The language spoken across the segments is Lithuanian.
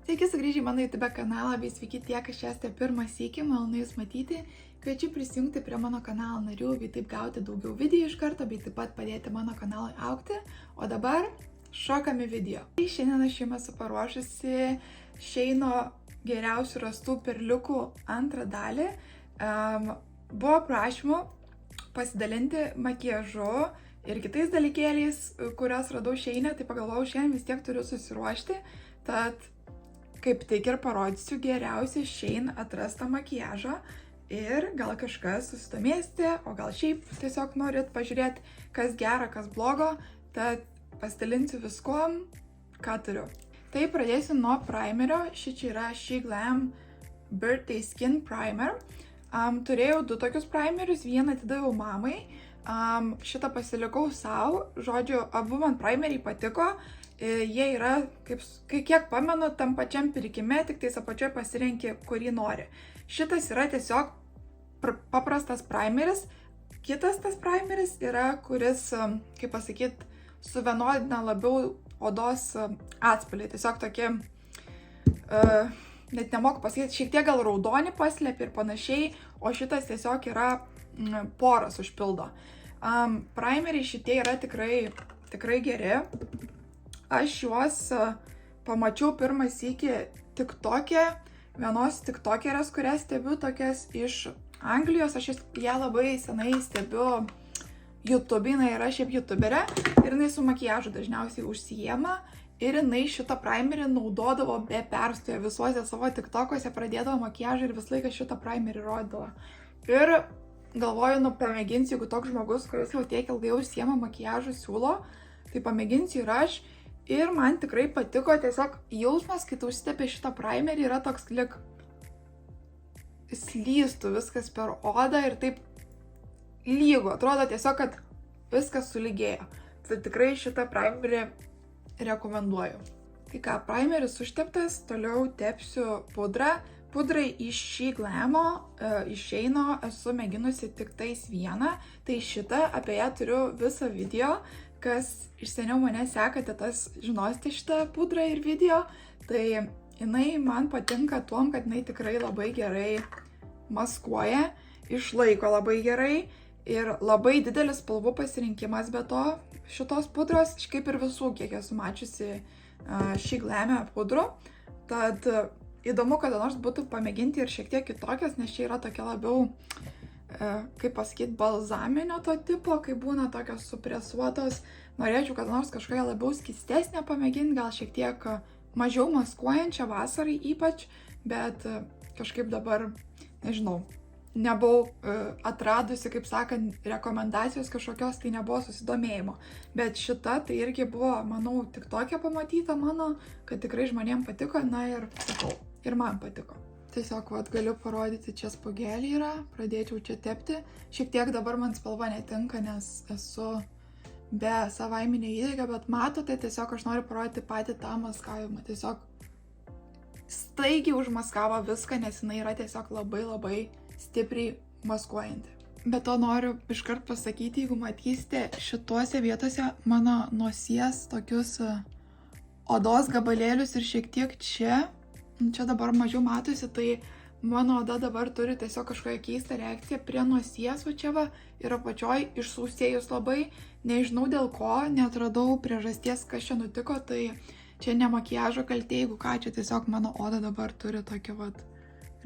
Sveiki sugrįžę į mano YouTube kanalą, bei sveiki tie, kas čia esate pirmą sykį, malonu jūs matyti. Kviečiu prisijungti prie mano kanalo narių, bei taip gauti daugiau video iš karto, bei taip pat padėti mano kanalui augti. O dabar šokame video. Šiandien aš jums esu paruošusi Sheino geriausių rastų perliukų antrą dalį. Buvo prašymų pasidalinti makiažu ir kitais dalykėliais, kuriuos radau Sheine, tai pagalvojau, šiandien vis tiek turiu susiruošti, tad kaip tik ir parodysiu geriausią Shein atrastą makiažą ir gal kažkas susidomėsite, o gal šiaip tiesiog norit pažiūrėti, kas gera, kas blogo, tad pasidalinsiu viskuom, ką turiu. Tai pradėsiu nuo primerio, ši čia yra SheGlam Birthday Skin Primer. Turėjau du tokius primerius, vieną atidaviau mamai, šitą pasilikau savo, žodžiu, abu man primeriai patiko. Jie yra, kiek pamenu, tam pačiam pirkime, tik tais apačioje pasirenki, kurį nori. Šitas yra tiesiog paprastas primeris. Kitas tas primeris yra, kuris, kaip pasakyt, suvienodina labiau odos atspalvį. Tiesiog tokie, net nemoku pasakyti, šiek tiek gal raudonį paslėpia ir panašiai, o šitas tiesiog yra poras užpildo. Primeriai šitie yra tikrai geri. Aš juos pamačiau pirmą sykį TikTok'e, vienos TikTokerės, kurias stebiu, tokias iš Anglijos. Aš ją labai senai stebiu YouTube, jinai yra šiaip YouTuberė ir jinai su makiažu dažniausiai užsijema. Ir jinai šitą primerį naudodavo be perstojo, visuose savo TikTok'uose pradėdavo makiažą ir visą laiką šitą primerį rodydavo. Ir galvoju, pamėginsiu, jeigu toks žmogus, kuris jau tiek ilgai užsiema makiažu, siūlo, tai pamėginsiu ir aš. Ir man tikrai patiko, tiesiog jausmas, kai tu užsitepi šitą primerį, yra toks lik slystų viskas per odą ir taip lygu. Atrodo tiesiog, kad viskas sulygėjo. Tai tikrai šitą primerį rekomenduoju. Tai ką, primeris užteptas, toliau tepsiu pudrą. Pudrai iš SheGlamo, iš Sheino esu mėginusi tik tais vieną. Tai šitą, apie ją turiu visą video. Kas iš seniau mane sekate, tas žinosite šitą pudrą ir video, tai jinai man patinka tuom, kad jinai tikrai labai gerai maskuoja, išlaiko labai gerai ir labai didelis spalvų pasirinkimas be to šitos pudros, kaip ir visų, kiek esu mačiusi SheGlame pudrų. Tad įdomu, kada nors būtų pamėginti ir šiek tiek kitokias, nes čia yra tokia labiau, kaip pasakyti, balzaminio to tipo, kai būna tokios supresuotos. Norėčiau kada nors kažkokią labiau skystesnę pamėginti, gal šiek tiek mažiau maskuojančią vasarai ypač, bet kažkaip dabar, nežinau, nebuvau atradusi, kaip sakant, rekomendacijos kažkokios, tai nebuvo susidomėjimo. Bet šita tai irgi buvo, manau, TikTok'e pamatyta mano, kad tikrai žmonėm patiko, na ir sakau, ir man patiko. Tiesiog galiu parodyti, čia spogėlį yra, pradėčiau čia tepti. Šiek tiek dabar man spalva netinka, nes esu be savaiminio įdegio, bet matote, tiesiog aš noriu parodyti patį tą maskavimą. Tiesiog staigiai užmaskavo viską, nes jinai yra tiesiog labai stipriai maskuojanti. Bet to noriu iškart pasakyti, jeigu matysite šituose vietose mano nosies tokius odos gabalėlius ir šiek tiek čia dabar mažiau matosi, tai mano oda dabar turi tiesiog kažkokią keistą reakciją prie nosies, o čia ir apačioj išsausėjus labai, nežinau dėl ko, netradau priežasties, kas čia nutiko, tai čia ne makiažo kaltė, jeigu ką, čia tiesiog mano oda dabar turi tokią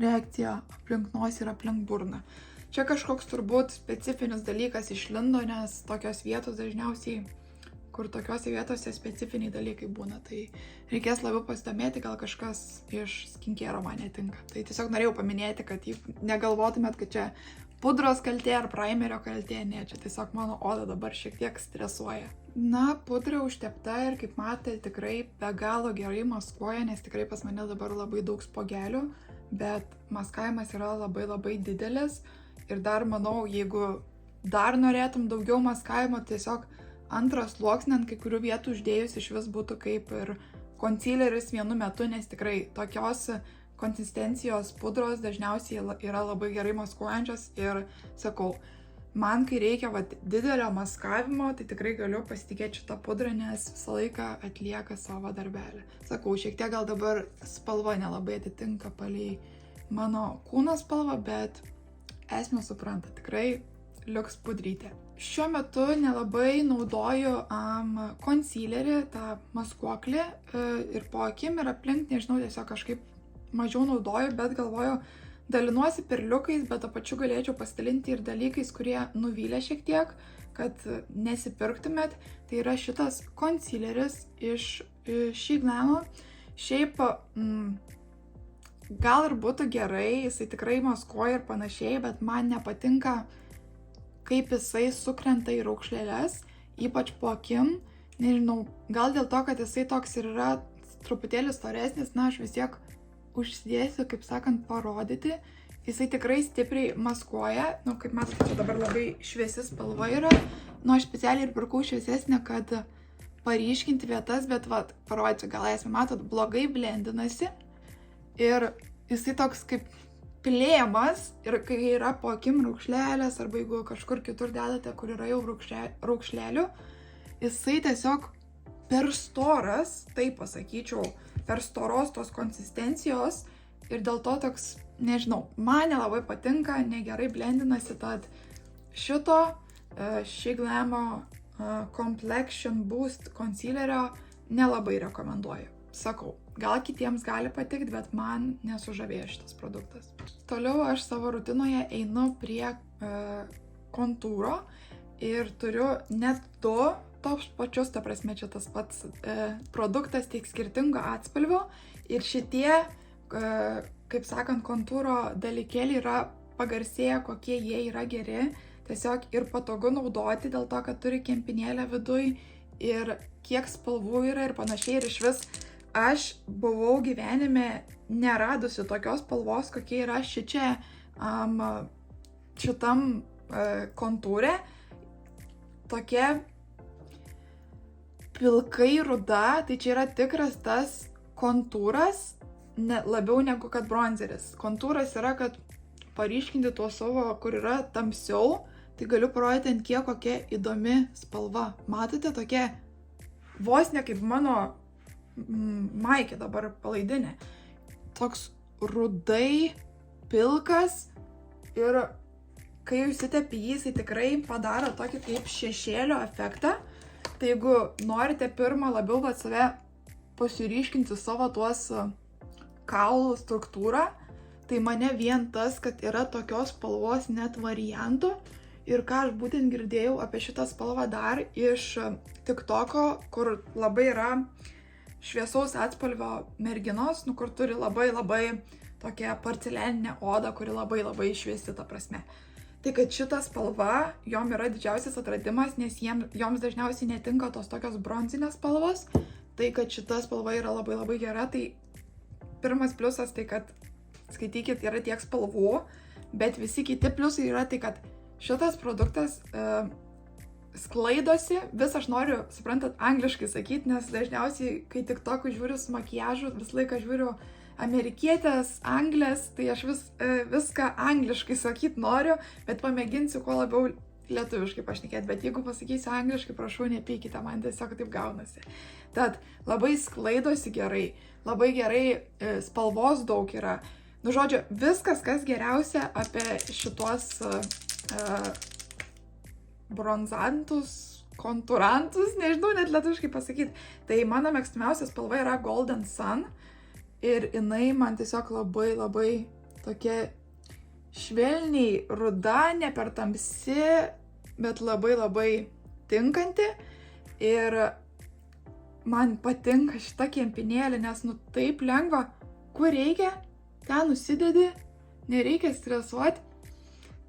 reakciją aplink nosį ir aplink burną. Čia kažkoks turbūt specifinis dalykas išlindo, nes tokios vietos dažniausiai, kur tokiuose vietose specifiniai dalykai būna, tai reikės labiau pasidomėti, gal kažkas iš skincare man netinka. Tai tiesiog norėjau paminėti, kad negalvotumėt, kad čia pudros kaltė ar primerio kaltė, ne, čia tiesiog mano oda dabar šiek tiek stresuoja. Na, pudra užtepta ir kaip matėte, tikrai be galo gerai maskuoja, nes tikrai pas mane dabar labai daug spogelių, bet maskavimas yra labai didelis ir dar manau, jeigu dar norėtum daugiau maskavimo, tiesiog antras sluoksnį ant kai kurių vietų uždėjus iš vis būtų kaip ir concealeris vienu metu, nes tikrai tokios konsistencijos pudros dažniausiai yra labai gerai maskuojančios ir sakau, man, kai reikia didelio maskavimo, tai tikrai galiu pasitikėti šitą pudrą, nes visą laiką atlieka savo darbelį. Sakau, šiek tiek gal dabar spalva nelabai atitinka palei mano kūno spalvą, bet esmę supranta, tikrai liuks pudrytė. Šiuo metu nelabai naudoju concealerį, tą maskuoklį ir po akim ir aplink, nežinau, tiesiog kažkaip mažiau naudoju, bet galvoju, dalinuosi perliukais, bet to pačiu galėčiau pasidalinti ir dalykais, kurie nuvylė šiek tiek, kad nesipirktumėt. Tai yra šitas concealeris iš Shiglam. Šiaip gal ir būtų gerai, jisai tikrai maskuoja ir panašiai, bet man nepatinka, kaip jisai sukrenta į raukšlėles, ypač po akim. Nežinau, gal dėl to, kad jisai toks ir yra truputėlį storesnis, aš vis tiek užsidėsiu, kaip sakant, parodyti. Jisai tikrai stipriai maskuoja, kaip matote, čia dabar labai šviesi spalva yra. Aš specialiai ir pirkau šviesesnę, kad paryškinti vietas, bet parodžiu, gal esame, matot, blogai blendinasi. Ir jisai toks kaip plėmas, ir kai yra po akim raukšlelės, arba jeigu kažkur kitur dedate, kur yra jau raukšlelių, jisai tiesiog per storas, taip pasakyčiau, per storos tos konsistencijos, ir dėl to toks, nežinau, man nelabai patinka, negerai blendinasi, tad šito Shiglam Complexion Boost concealerio nelabai rekomenduoju. Sakau, gal kitiems gali patikti, bet man nesužavėjo šitas produktas. Toliau aš savo rutinoje einu prie kontūro ir turiu net du tos pačius, ta prasme, čia tas pats produktas, tik skirtingo atspalvio. Ir šitie, kaip sakant, kontūro dalykėliai yra pagarsėję, kokie jie yra geri. Tiesiog ir patogu naudoti, dėl to, kad turi kempinėlę viduj ir kiek spalvų yra ir panašiai. Ir iš vis aš buvau gyvenime neradusi tokios spalvos, kokie yra šitam kontūre. Tokia pilkai ruda, tai čia yra tikras tas kontūras, labiau negu kad bronzeris. Kontūras yra, kad paryškinti tuo savo, kur yra tamsiau, tai galiu parodyti, ant kiek kokia įdomi spalva. Matote, tokia vos ne kaip mano maikė dabar palaidinė. Toks rudai pilkas ir kai jūs įtepi jį, jisai tikrai padaro tokį kaip šešėlio efektą. Tai jeigu norite pirmą labiau save pasiryškinti savo tuos kaulų struktūrą, tai mane vien tas, kad yra tokios spalvos net variantų. Ir ką aš būtent girdėjau apie šitą spalvą dar iš TikToko, kur labai yra šviesaus atspalvio merginos, kur turi labai tokią porcelianinę odą, kuri labai šviesi, ta prasme. Tai kad šita spalva, jom yra didžiausias atradimas, nes joms dažniausiai netinka tos tokios bronzinės spalvos. Tai kad šita spalva yra labai gera, tai pirmas pliusas tai, kad skaitykit, yra tiek spalvų, bet visi kiti pliusai yra tai, kad šitas produktas sklaidosi, vis aš noriu, suprantat, angliškai sakyti, nes dažniausiai, kai tik tokį žiūriu su makiažu, visą laiką žiūriu amerikietės, anglės, tai aš viską angliškai sakyti noriu, bet pamėginsiu kuo labiau lietuviškai pašnekėti, bet jeigu pasakysiu angliškai, prašau, nepykite, man tiesiog taip gaunasi. Tad labai sklaidosi gerai, labai gerai spalvos daug yra. Žodžiu, viskas, kas geriausia apie šitos bronzantus, kontūrantus, nežinau net lietuviškai pasakyti. Tai mano mėgstamiausia spalva yra Golden Sun ir jinai man tiesiog labai tokia švelniai ruda, ne per tamsi, bet labai tinkanti. Ir man patinka šita kempinėlė, nes taip lengva, kur reikia, ten nusidedi, nereikia stresuoti.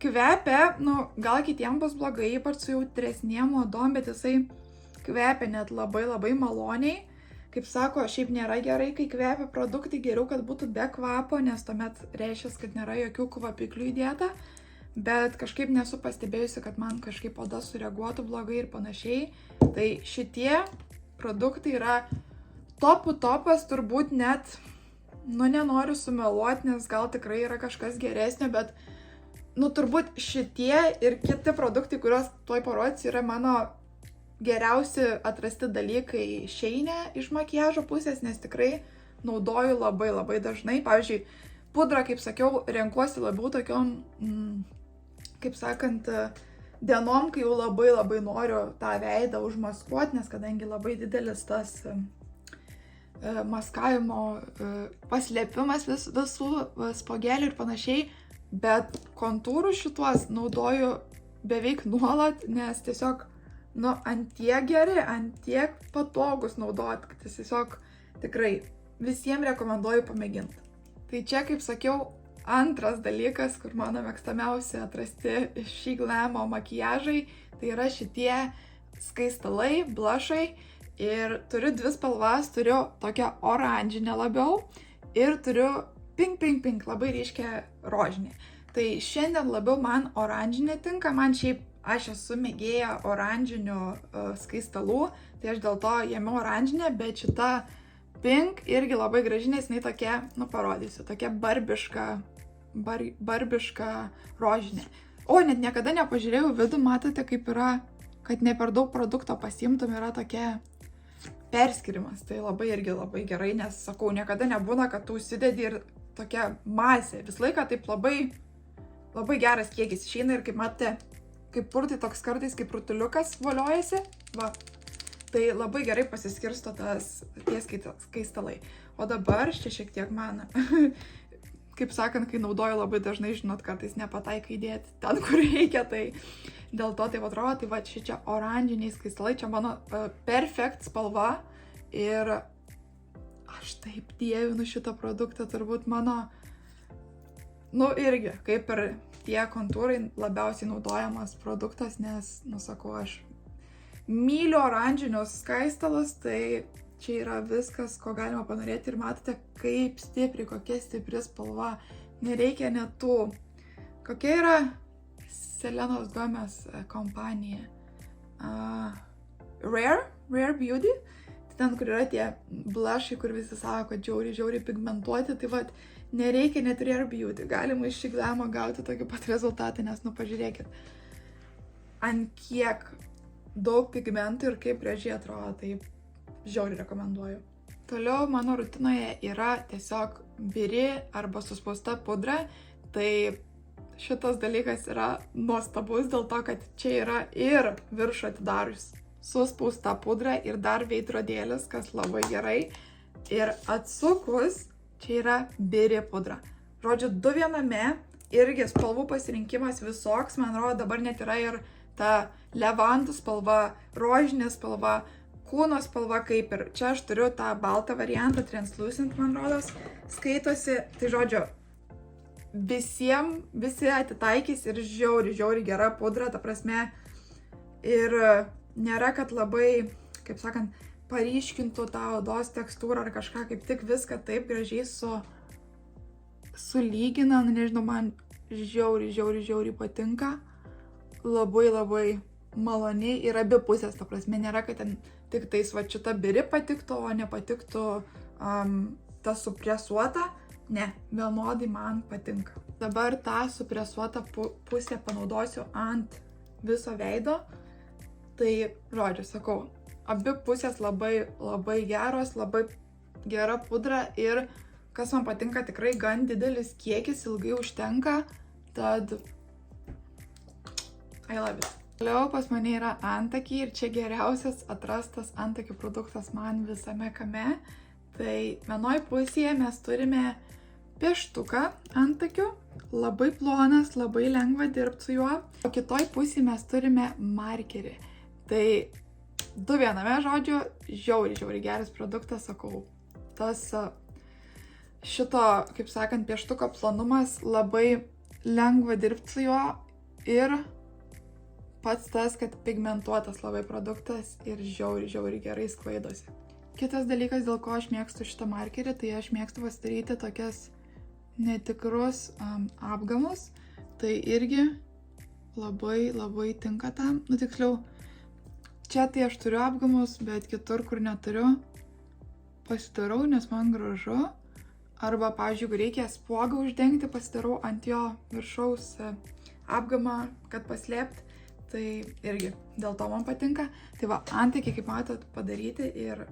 Kvepia, gal kitiems bus blogai, ypač su jautresniem odom, bet jisai kvepia net labai maloniai. Kaip sako, šiaip nėra gerai, kai kvepia produktai, geriau, kad būtų be kvapo, nes tuomet reiškia, kad nėra jokių kvapiklių įdėta. Bet kažkaip nesu pastebėjusi, kad man kažkaip oda sureaguotų blogai ir panašiai. Tai šitie produktai yra topas, turbūt net, nenoriu sumeluoti, nes gal tikrai yra kažkas geresnio, bet Nu, turbūt šitie ir kiti produktai, kuriuos tuoj parodysiu, yra mano geriausi atrasti dalykai Sheine iš makiažo pusės, nes tikrai naudoju labai dažnai. Pavyzdžiui, pudrą, kaip sakiau, renkuosi labiau tokiom, kaip sakant, dienom, kai jau labai noriu tą veidą užmaskuoti, nes kadangi labai didelis tas maskavimo paslėpimas visų spogelių ir panašiai, bet kontūrų šituos naudoju beveik nuolat, nes tiesiog, nu, antiek geri, antiek patogus naudoti, kad tiesiog tikrai visiems rekomenduoju pamėginti. Tai čia, kaip sakiau, antras dalykas, kur mano mėgstamiausi atrasti šį glamo makiažai, tai yra šitie skaistalai, blushai. Ir turiu dvi spalvas, turiu tokią oranžinę labiau ir turiu pink, labai ryškę rožinę. Tai šiandien labiau man oranžinė tinka, man šiaip aš esu mėgėja oranžinių skaistalų, tai aš dėl to ėmiau oranžinę, bet šita pink irgi labai graži, nes jinai tokia, nu parodysiu, tokia barbiška rožinė. O, net niekada nepažiūrėjau vidų, matote, kaip yra, kad ne per daug produkto pasiimtum, yra tokia perskirimas. Tai irgi labai gerai, nes, sakau, niekada nebūna, kad tu užsidedi ir tokia masė. Visą laiką taip labai geras kiekis išeina ir kaip matote, kaip purtai toks kartais kaip rutuliukas voliojasi, va. Tai labai gerai pasiskirsto tie skaistalai. O dabar čia šiek tiek man, kaip sakant, kai naudoju labai dažnai, žinot, kartais nepataikai dėti ten, kur reikia, tai dėl to taip atrodo, tai va čia oranžiniai skaistalai, čia mano perfect spalva ir aš taip dievinu šitą produktą, turbūt mano, nu irgi, kaip ir tie kontūrai labiausiai naudojamas produktas, nes, nu sakau, aš myliu oranžinius skaistalus, tai čia yra viskas, ko galima panorėti ir matote, kaip stipri, kokia stipri spalva. Nereikia net tų. Kokia yra Selenos Gomez kompanija? Rare Beauty. Ten, kur yra tie blushai, kur visi sako, kad žiauriai pigmentuoti, tai vat, nereikia net Rare Beauty. Galima iš šį glamą gauti tokį pat rezultatą, nes, nu, pažiūrėkit, ant kiek daug pigmentų ir kaip gražiai atrodo, tai žiauriai rekomenduoju. Toliau mano rutinoje yra tiesiog biri arba suspausta pudra, tai šitas dalykas yra nuostabus dėl to, kad čia yra ir viršų atidarius suspausta pudra ir dar veidrodėlis, kas labai gerai. Ir atsukus, čia yra biri pudra. Žodžiu, 2 viename, irgi spalvų pasirinkimas visoks, man rodo, dabar net yra ir ta levandų spalva, rožinė spalva, kūno spalva kaip ir. Čia aš turiu tą baltą variantą, translucent, man rodos, skaitosi. Tai žodžiu, visi atitaikys ir žiauriai gera pudra, ta prasme. Ir nėra, kad labai, kaip sakant, paryškintų tą odos tekstūrą ar kažką, kaip tik viską taip gražiai sulygina, nu nežinau, man žiauriai patinka. Labai maloniai ir abi pusės, ta prasme, nėra, kad ten tik tais va šita biri patiktų, o nepatiktų ta supresuota. Ne, vienodai man patinka. Dabar tą supresuotą pusę panaudosiu ant viso veido. Tai, žodžiu, sakau, abi pusės labai geros, labai gera pudra ir, kas man patinka, tikrai gan didelis kiekis, ilgai užtenka, tad I love it. Toliau pas mane yra antakiai ir čia geriausias atrastas antakių produktas man visame kame. Tai vienoj pusėje mes turime pieštuką antakių, labai plonas, labai lengva dirbti su juo. O kitoj pusėje mes turime markerį. Tai 2 viename, žodžiu, žiauriai geras produktas, sakau. Tas šito, kaip sakant, pieštuko plonumas, labai lengva dirbti su juo ir pats tas, kad pigmentuotas labai produktas ir žiauriai gerai sklaidosi. Kitas dalykas, dėl ko aš mėgstu šitą markerį, tai aš mėgstu pasidaryti tokias netikrus apgamus. Tai irgi labai tinka tam. Nu tiksliau, čia tai aš turiu apgamus, bet kitur, kur neturiu, pasidarau, nes man gražu. Arba, pavyzdžiui, jeigu reikia spuogą uždengti, pasidarau ant jo viršaus apgamą, kad paslėpti. Tai irgi dėl to man patinka. Tai va, antakiai, kaip matot, padaryti ir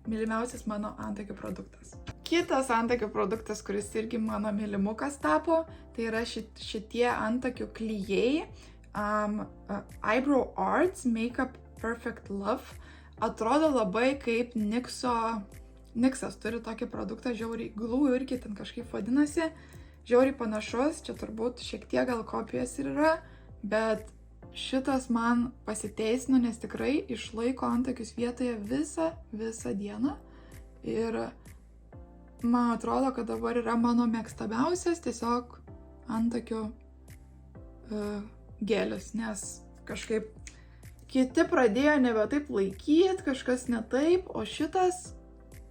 mylimiausias mano antakių produktas. Kitas antakių produktas, kuris irgi mano mylimukas tapo, tai yra šitie antakių klijai. Eyebrow Arts Makeup Perfect Love. Atrodo labai kaip Nixas turi tokį produktą, žiauriai Glue irgi ten kažkaip vadinasi. Žiauriai panašus, čia turbūt šiek tiek gal kopijas ir yra, bet šitas man pasiteisino, nes tikrai išlaiko antakius vietoje visą dieną. Ir man atrodo, kad dabar yra mano mėgstamiausias tiesiog antakių gelis, nes kažkaip kiti pradėjo nebe taip laikyti, kažkas ne taip, o šitas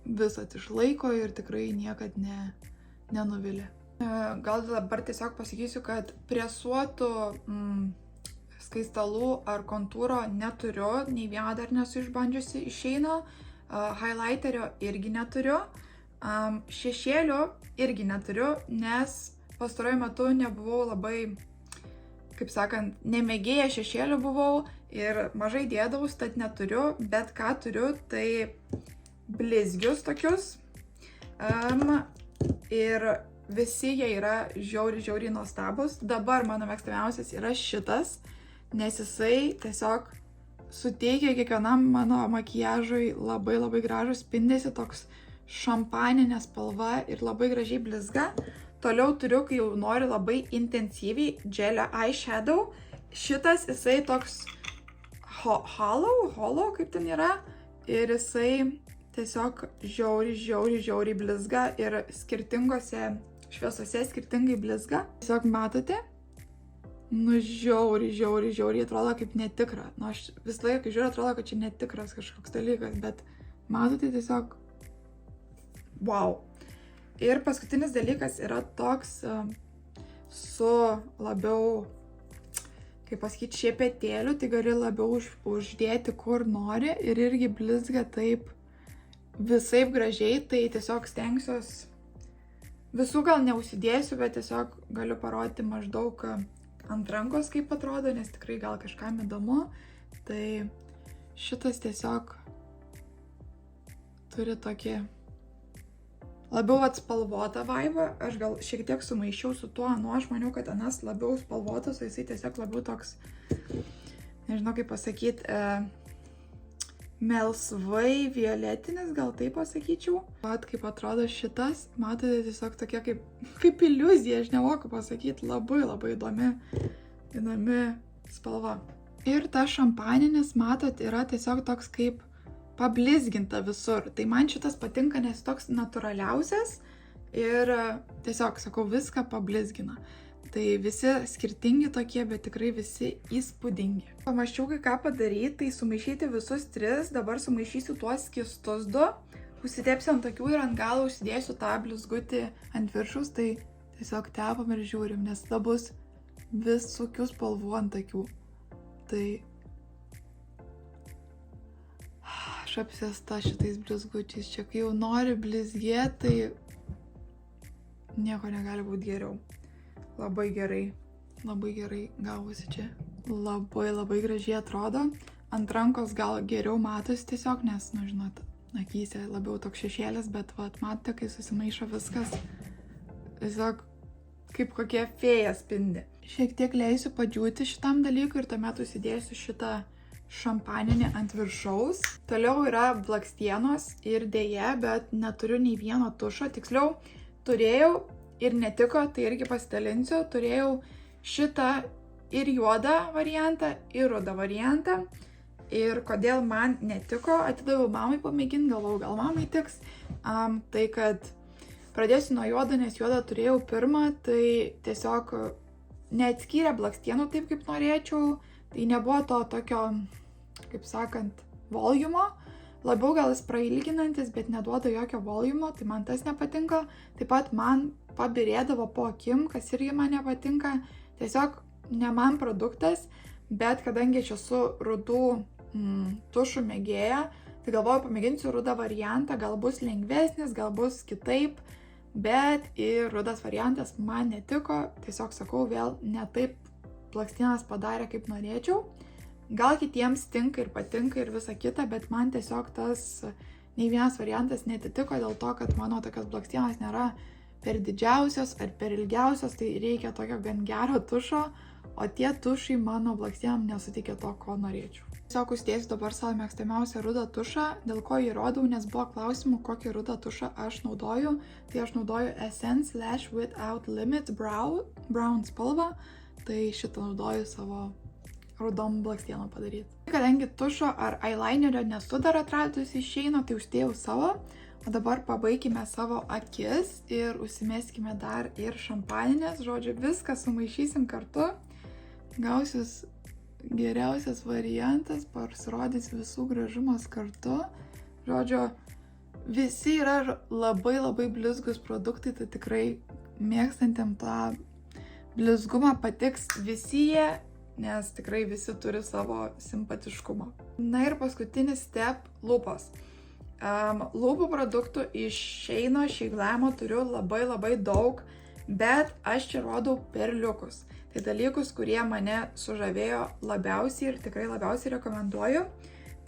visat išlaiko ir tikrai niekad nenuvilia. Gal dabar tiesiog pasakysiu, kad presuotų skaistalų ar kontūro neturiu, nei vieną dar nesu išbandžiusi, išeina, highlighterio irgi neturiu, šešėlio irgi neturiu, nes pastaruoju metu nebuvau labai, kaip sakant, nemėgėję šešėlių buvau ir mažai dėdavus, tad neturiu, bet ką turiu, tai blizgius tokius ir visi jie yra žiauriai nuostabus. Dabar mano mėgstamiausias yra šitas, nes jisai tiesiog suteikia kiekvienam mano makiažui labai gražų spindesį, toks šampaninė spalva ir labai gražiai blizga. Toliau turiu, kai jau noriu labai intensyviai, gelio eyeshadow. Šitas jisai toks hollow, kaip ten yra. Ir jisai tiesiog žiauriai blizga ir skirtingose šviesose skirtingai blizga. Tiesiog matote? Nu, žiauriai atrodo kaip netikra. Nu, aš visą laiką, kai žiūriu, atrodo, kad čia netikras kažkoks dalykas, bet matote tiesiog wow. Ir paskutinis dalykas yra toks su labiau, kaip pasakyti, šepetėliu, tai gali labiau uždėti kur nori ir irgi blizga taip visaip gražiai, tai tiesiog stengsiuos, visų gal neužsidėsiu, bet tiesiog galiu parodyti maždaug ant rankos, kaip atrodo, nes tikrai gal kažkam įdomu. Tai šitas tiesiog turi tokį labiau atspalvotą vaibą. Aš gal šiek tiek sumaišiau su tuo, aš maniau, kad anas labiau spalvotas, o jisai tiesiog labiau toks, nežinau kaip pasakyti, melsvai violetinis, gal taip pasakyčiau. Pat kaip atrodo šitas, matote, tiesiog tokia kaip iliuzija, aš nemoku pasakyti, labai įdomi spalva. Ir ta šampaninis, matot, yra tiesiog toks kaip pablizginta visur. Tai man šitas patinka, nes toks natūraliausias ir tiesiog, sakau, viską pablizgina. Tai visi skirtingi tokie, bet tikrai visi įspūdingi. Pamaščiau, ką padaryti, tai sumaišyti visus tris, dabar sumaišysiu tuos skystus du, užsitepsiu ant akių ir ant galo užsidėsiu tą blizgutį ant viršus, tai tiesiog tepam ir žiūrim, nes tada bus visokių spalvų ant akių. Tai aš apsėsta šitais blizgučiais, čia kai jau nori blizgėti, tai nieko negali būti geriau. Labai gerai gavosi čia. Labai gražiai atrodo. Ant rankos gal geriau matosi tiesiog, nes, žinot, akyse labiau toks šešėlis, bet matote, kai susimaišo viskas, tiesiog kaip kokie fėja spindi. Šiek tiek leisiu padžiūti šitam dalykui ir tuomet užsidėsiu šitą šampaninį ant viršaus. Toliau yra blakstienos ir dėja, bet neturiu nei vieno tušo. Tiksliau, turėjau ir netiko, tai irgi pasidalinsiu. Turėjau šitą ir juodą variantą, ir rudą variantą. Ir kodėl man netiko, atidaviau mamai pamėginti, galvojau, gal mamai tiks. Tai kad pradėsiu nuo juodo, nes juodą turėjau pirmą, tai tiesiog neatskyrė blakstienų taip, kaip norėčiau. Tai nebuvo to tokio, kaip sakant, volumo. Labiau gal jis prailginantis, bet neduoda jokio volumo, tai man tas nepatinka. Taip pat man pabirėdavo po akim, kas irgi man nepatinka. Tiesiog ne man produktas, bet kadangi aš esu rudų tušų mėgėja, tai galvoju, pamėginsiu rudą variantą, gal bus lengvesnis, gal bus kitaip. bet ir rudas variantas man netiko, tiesiog sakau, vėl ne taip blakstienas padarė, kaip norėčiau. Gal kitiems tinka ir patinka ir visa kita, bet man tiesiog tas nei vienas variantas netitiko dėl to, kad mano tokios blakstienos nėra per didžiausios ar per ilgiausios, tai reikia tokio gan gero tušo, o tie tušai mano blakstienam nesutikė to, ko norėčiau. Tiesiog uždėsiu dabar savo mėgstamiausią rudą tušą, dėl ko jį rodau, nes buvo klausimų, kokį rudą tušą aš naudoju. Tai aš naudoju Essence Lash Without Limits Brown spalvą, tai šitą naudoju savo rudom blakstienom padaryti. Kadangi tušo ar eyelinerio nesu dar atradus išeina, tai uždėjau savo, o dabar pabaikime savo akis ir užsimeskime dar ir šampaninės, žodžiu, viską sumaišysim kartu, gausis geriausias variantas, pasirodys visų gražumas kartu. Žodžiu, visi yra labai blizgus produktai, tai tikrai mėgstantiem tą blizgumą patiks visi jie, nes tikrai visi turi savo simpatiškumą. Na ir paskutinis step – lūpos. Lūpų produktų iš Sheino Glamo turiu labai daug, bet aš čia rodau perliukus. Tai dalykus, kurie mane sužavėjo labiausiai ir tikrai labiausiai rekomenduoju.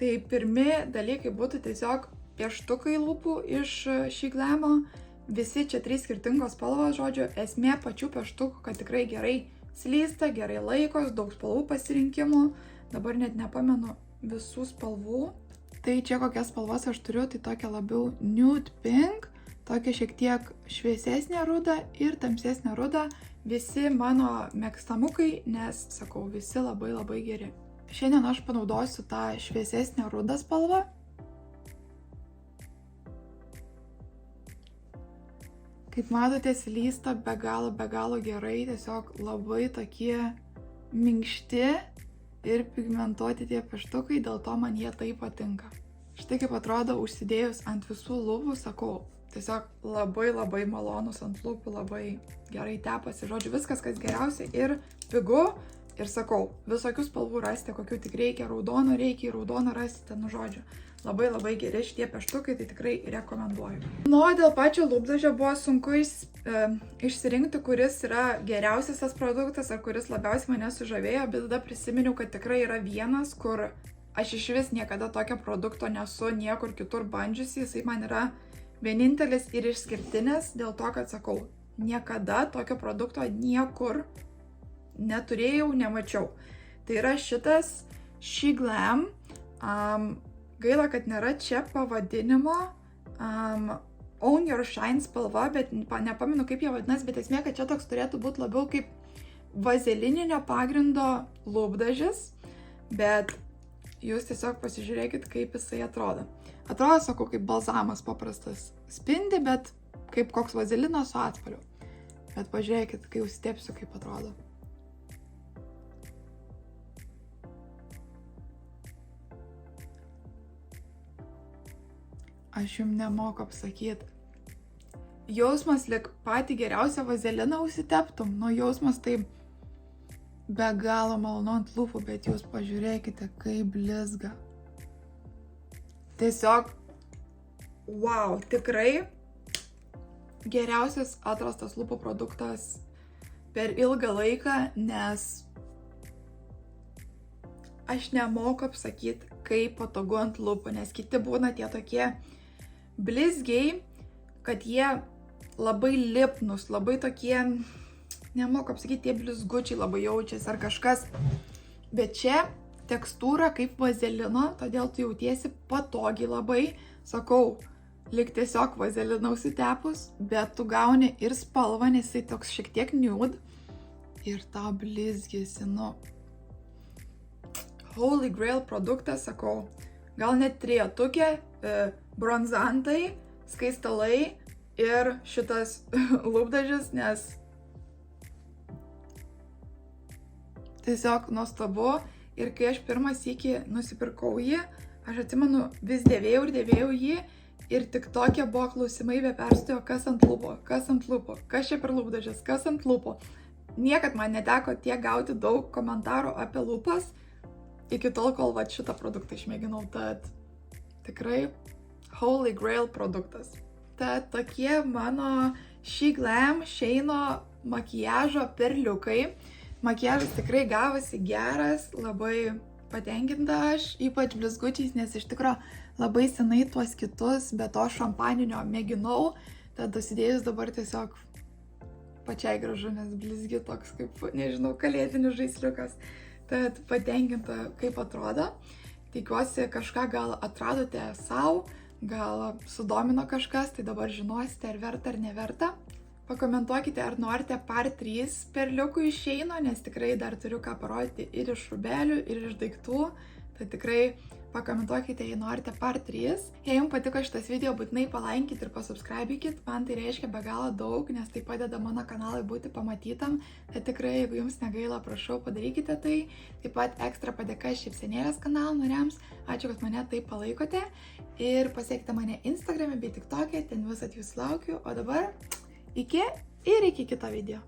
Tai pirmi dalykai būtų tiesiog pieštukai lūpų iš Glamo. Visi čia 3 skirtingos spalvos, žodžiu, esmė pačių pieštukų, kad tikrai gerai slysta, gerai laikos, daug spalvų pasirinkimų. Dabar net nepamenu visų spalvų. Tai čia kokias spalvas aš turiu, tai tokia labiau nude pink, tokia šiek tiek šviesesnė ruda ir tamsesnė ruda. Visi mano mėgstamukai, nes, sakau, visi labai geri. Šiandien aš panaudosiu tą šviesesnę rudą spalvą. Kaip matote, slysta be galo gerai, tiesiog labai tokie minkšti ir pigmentuoti tie pieštukai, dėl to man jie taip patinka. Štai kaip atrodo užsidėjus ant visų lūpų, sakau, tiesiog labai malonus ant lūpų, labai gerai tepasi, žodžiu, viskas, kas geriausia ir pigu. Ir sakau, visokių spalvų rasite, kokių tik reikia, raudono reikia, raudono rasite, nu žodžiu. Labai geri šitie pieštukai, tai tikrai rekomenduoju. Nu, o dėl pačio lūpdažio buvo sunku išsirinkti, kuris yra geriausias tas produktas, ar kuris labiausiai mane sužavėjo, bet tada prisiminiau, kad tikrai yra vienas, kur aš iš vis niekada tokio produkto nesu niekur kitur bandžiusi, jisai man yra vienintelis ir išskirtinis, dėl to, kad sakau, niekada tokio produkto niekur neturėjau, nemačiau. Tai yra šitas Glam. Gaila, kad nėra čia pavadinimo. Own Your Shine spalva, bet nepamenu, kaip jie vadinasi, bet esmė, kad čia toks turėtų būti labiau kaip vazelininio pagrindo lūpdažis, bet jūs tiesiog pasižiūrėkit, kaip jisai atrodo. Atrodo, sakau, kaip balzamas paprastas. Spindi, bet kaip koks vazelinas su atspalviu. Bet pažiūrėkit, kai užsitepsiu, kaip atrodo. Aš jums nemoku apsakyti. Jausmas lik patį geriausią vazeliną užsiteptum. Nu, jausmas taip be galo malonu ant lūpų, bet jūs pažiūrėkite, kaip blizga. Tiesiog, wow, tikrai geriausias atrastas lūpų produktas per ilgą laiką, nes aš nemoku apsakyti, kaip patogu ant lūpų, nes kiti būna tie tokie blizgiai, kad jie labai lipnus, labai tokie, nemoku apsakyti, tie blizgučiai labai jaučiasi ar kažkas. Bet čia tekstūra kaip vazelino, todėl tu jautiesi patogiai labai. Sakau, lyg tiesiog vazeliną užsitepus, bet tu gauni ir spalvą, nes jisai toks šiek tiek nude. Ir tą blizgėsi, nu. Holy Grail produktas, sakau, gal net trejetukė, bronzantai, skaistalai ir šitas lūpdažis, nes tiesiog nuostabu. Ir kai aš pirmą sykį nusipirkau jį, aš atsimenu, vis dėvėjau jį ir tik tokie buvo klausimai be perstojo, kas ant lūpo, kas čia per lūpdažis, kas ant lūpo. Niekad man neteko tiek gauti daug komentarų apie lūpas, iki tol, kol šitą produktą išmėginau, tad tikrai Holy Grail produktas. Tad tokie mano She Glam Sheino makiažo perliukai. Makiažas tikrai gavosi geras, labai patenkinta aš, ypač blizgučiais, nes iš tikro labai senai tuos kitus, be to šampaninio mėginau, tad dasidėjus dabar tiesiog pačiai gražu, nes blizgi toks kaip, nežinau, kalėdinis žaisliukas. Tad patenkinta, kaip atrodo. Tikiuosi, kažką gal atradote savo, gal sudomino kažkas, tai dabar žinosite, ar verta ar neverta. Pakomentuokite, ar norite part 3 perliukų iš Sheino, nes tikrai dar turiu ką parodyti ir iš rūbelių, ir iš daiktų. Tai tikrai pakomentuokite, jei norite part 3. Jei jums patiko šitas video, būtinai palaikinkit ir pasubscribykit. Man tai reiškia be galo daug, nes tai padeda mano kanalui būti pamatytam. Tai tikrai, jeigu jums negaila, prašau, padarykite tai. Taip pat ekstra padėka Šypsenėlės kanalo nariams. Ačiū, kad mane taip palaikote. Ir pasiekite mane Instagrame bei TikTok'e, ten visat jūs laukiu. O dabar iki ir iki kito video.